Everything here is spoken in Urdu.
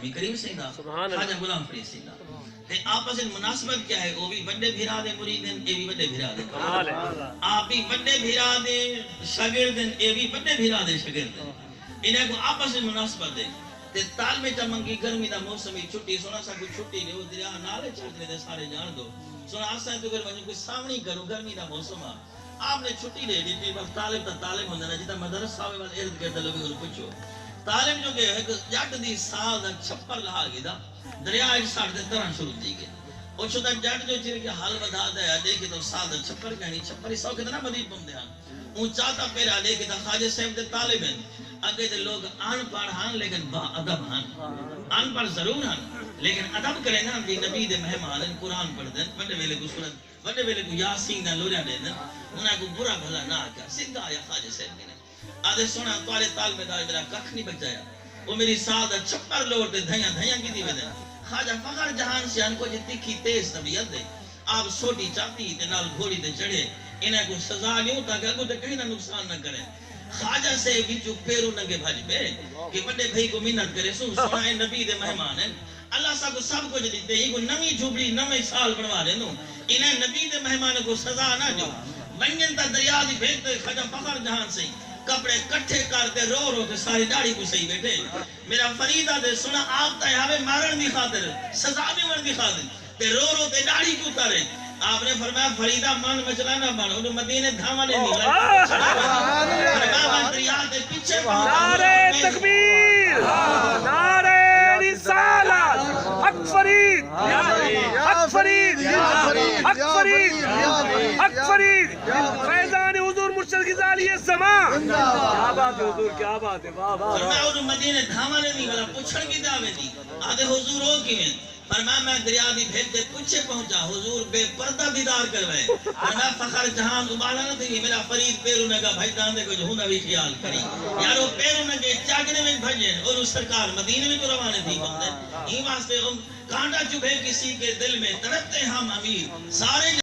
نبی کریم سیدہ خواجہ غلام فرید سیدہ تے آپس میں مناسبت کیا ہے؟ وہ بھی بڑے بھیرا دے مرید ہیں، یہ بھی بڑے بھیرا دے آپ بھی بڑے بھیرا دے شاگرد ہیں، یہ بھی بڑے بھیرا دے شاگرد ہیں، انہیں کو آپس میں مناسبت ہے تے طالب چمنگی گرمی دا موسمی چھٹی سونا سا کوئی چھٹی نہیں وہ دریا نالے چاہتے دے سارے جان دو سونا آسان تو گر وجہ کوئی سامنی کرو گرمی دا موسم آپ نے چھٹی لے دی تھی بس طالب تا طالب ہوندے نا جتا مدرسہ ہوئے والے ارد گرد لوگے اور پوچھو طالب جو کہ ایک جٹ دی سال دا چھپر لہا گی دا دریا ایک ساڑھ دے تران شروع دی گئے اور شدہ جٹ جو چیر کے حال بدھا دیا دیکھے تو سال دا چھپر کہنی چھپری سو کتنا مدید پم دیا اون چاہتا پیرا دیکھے تا خواجہ صاحب دے طالب ہیں اگے دے لوگ آن پڑھ ہاں لیکن با ادب ہاں آن پڑھ ضرور ہاں لیکن ادب کرے نا بھی نبی دے مہمان قرآن پڑھ دیں بڑے ویلے کو سورت بڑے ویلے کو یاسین دا لوریا دے دیں انہیں کو برا بھلا نہ کیا سدھا آیا خواجہ صاحب نے آدھے سونا توالے تال میں دائے میرا ککھ نہیں بچایا وہ میری سال دا چھپر لوڑ دے دھیاں کی دی بدے خواجہ فخر جہان سے ان کو جتنی کی تیز طبیعت دے آپ سوٹی چاہتی تے نال گھوڑی تے چڑھے انہیں کو سزا لیوں تاکہ اگو تے کہیں نہ نقصان نہ کریں خواجہ سے وچو پیرو نگے بھاج پہ کہ بڑے بھائی کو منت کرے سنا ہے نبی دے مہمان ہیں اللہ صاحب کو سب کو دیتے ہی کو نمی جھوبڑی نمی سال بنوا دے دوں انہیں نبی دے مہمان کو سزا نہ جو بنگن تا دریا دی بھیجتے خواجہ فخر جہان سے کپڑے کٹھے کرتے رو رو کے ساری داڑھی کو صحیح بیٹھے میرا فریدہ دے سنا آپ تا یہاں مارن دی خاطر سزا بھی مرن دی خاطر تے رو رو تے داڑھی کو اتارے آپ نے فرمایا فریدہ من مچلانا بانو انہوں مدینے دھامانے نہیں لائے فرمایا دریا دے پیچھے نعرہ تکبیر نعرہ رسالت حق فرید حق فرید حق فرید حق فرید فیضان حضور مرشد غزالی زمان کیا بات ہے حضور کیا بات ہے واہ واہ فرمایا انہوں مدینے دھامانے نہیں گلا پوچھن کی دعوے دی آدھے حضور ہو کی میں فرمایا میں دریا دی بھیج دے پوچھے پہنچا حضور بے پردہ دیدار کروائے فرمایا فخر جہان ابالا نہ تھی میرا فرید پیرو نگا بھائی داندے کو جو ہوں بھی خیال کری یارو پیرو نگے چاگنے میں بھجے اور اس سرکار مدینے میں تو روانے تھی بندے ہی واسطے کانٹا چبھے کسی کے دل میں تڑپتے ہم امیر سارے